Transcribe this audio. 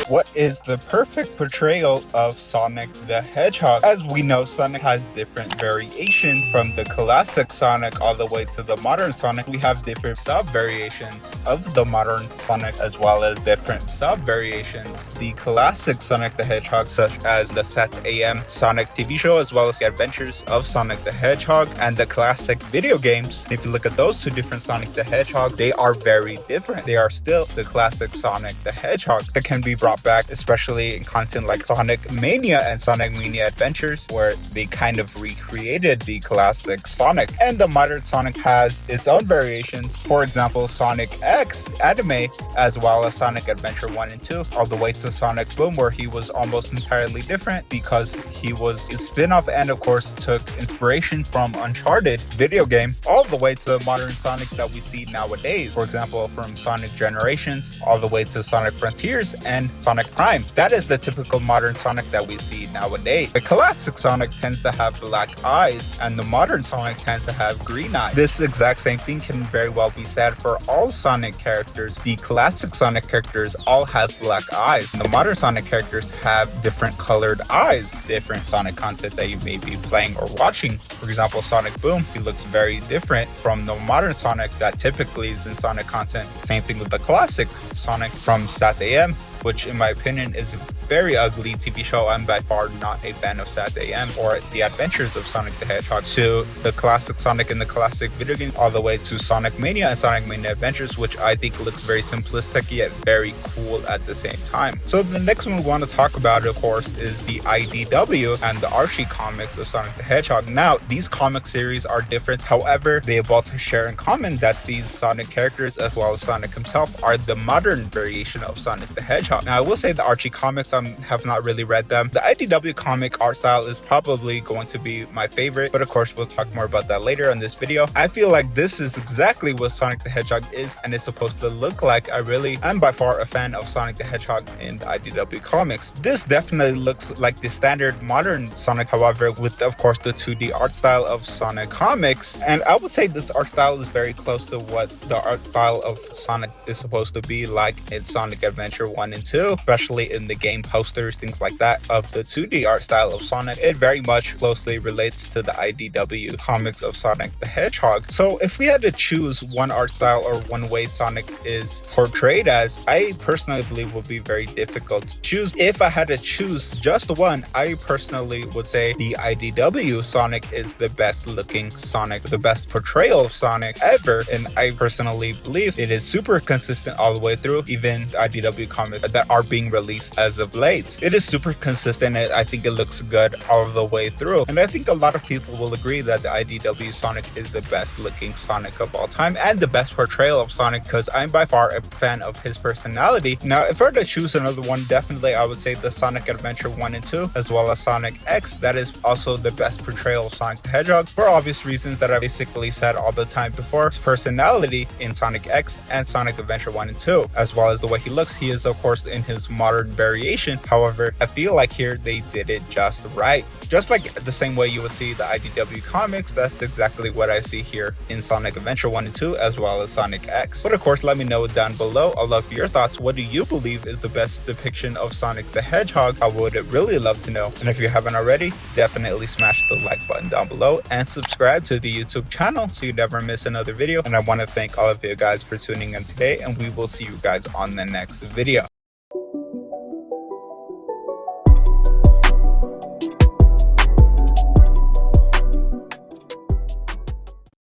What is the perfect portrayal of Sonic the Hedgehog? As we know, Sonic has different variations from the classic Sonic all the way to the modern Sonic. We have different sub-variations of the modern Sonic as well as different sub-variations. The classic Sonic the Hedgehog, such as the Set AM Sonic TV show, as well as the adventures of Sonic the Hedgehog and the classic video games. If you look at those two different Sonic the Hedgehog, they are very different. They are still the classic Sonic the Hedgehog that can be brought back, especially in content like Sonic Mania and Sonic Mania Adventures, where they kind of recreated the classic Sonic. And the modern Sonic has its own variations. For example, Sonic X anime, as well as Sonic Adventure 1 and 2, all the way to Sonic Boom, where he was almost entirely different because he was a spin-off and of course took inspiration from Uncharted video game, all the way to the modern Sonic that we see nowadays. For example, from Sonic Generations all the way to Sonic Frontiers and Sonic Prime. That is the typical modern Sonic that we see nowadays. The classic Sonic tends to have black eyes and the modern Sonic tends to have green eyes. This exact same thing can very well be said for all Sonic characters. The classic Sonic characters all have black eyes. The modern Sonic characters have different colored eyes. Different Sonic content that you may be playing or watching. For example, Sonic Boom, he looks very different from the modern Sonic that typically is in Sonic content. Same thing with the classic Sonic from Sat AM, which in my opinion is a very ugly TV show. I'm by far not a fan of Sat AM or the adventures of Sonic the Hedgehog, to the classic Sonic in the classic video game, all the way to Sonic Mania and Sonic Mania Adventures, which I think looks very simplistic yet very cool at the same time. So the next one we want to talk about, of course, is the IDW and the Archie comics of Sonic the Hedgehog. Now, these comic series are different. However, they both share in common that these Sonic characters, as well as Sonic himself, are the modern variation of Sonic the Hedgehog. Now, I will say the Archie comics, I have not really read them. The IDW comic art style is probably going to be my favorite, but of course we'll talk more about that later in this video. I feel like this is exactly what Sonic the Hedgehog is and is supposed to look like. I really am by far a fan of Sonic the Hedgehog in the IDW comics. This definitely looks like the standard modern Sonic, however, with of course the 2D art style of Sonic comics. And I would say this art style is very close to what the art style of Sonic is supposed to be like in Sonic Adventure 1 and 2, especially in the game posters, things like that, of the 2D art style of Sonic. It very much closely relates to the IDW comics of Sonic the Hedgehog. So if we had to choose one art style or one way Sonic is portrayed as, I personally believe would be very difficult to choose. If I had to choose just one, I personally would say the IDW Sonic is the best looking Sonic, the best portrayal of Sonic ever, and I personally believe it is super consistent all the way through, even the IDW comics that are being released as of late. It is super consistent. I think it looks good all the way through, and I think a lot of people will agree that the IDW Sonic is the best looking Sonic of all time and the best portrayal of Sonic, because I'm by far a fan of his personality. Now, if I were to choose another one, definitely I would say the Sonic Adventure 1 and 2, as well as Sonic X. That is also the best portrayal of Sonic the Hedgehog for obvious reasons that I basically said all the time before. His personality in Sonic X and Sonic Adventure 1 and 2, as well as the way he looks. He is of course in his modern variation. However, I feel like here they did it just right. Just like the same way you would see the IDW comics, that's exactly what I see here in Sonic Adventure 1 and 2, as well as Sonic X. But of course, let me know down below. I'd love your thoughts. What do you believe is the best depiction of Sonic the Hedgehog? I would really love to know. And if you haven't already, definitely smash the like button down below and subscribe to the YouTube channel so you never miss another video. And I want to thank all of you guys for tuning in today, and we will see you guys on the next video.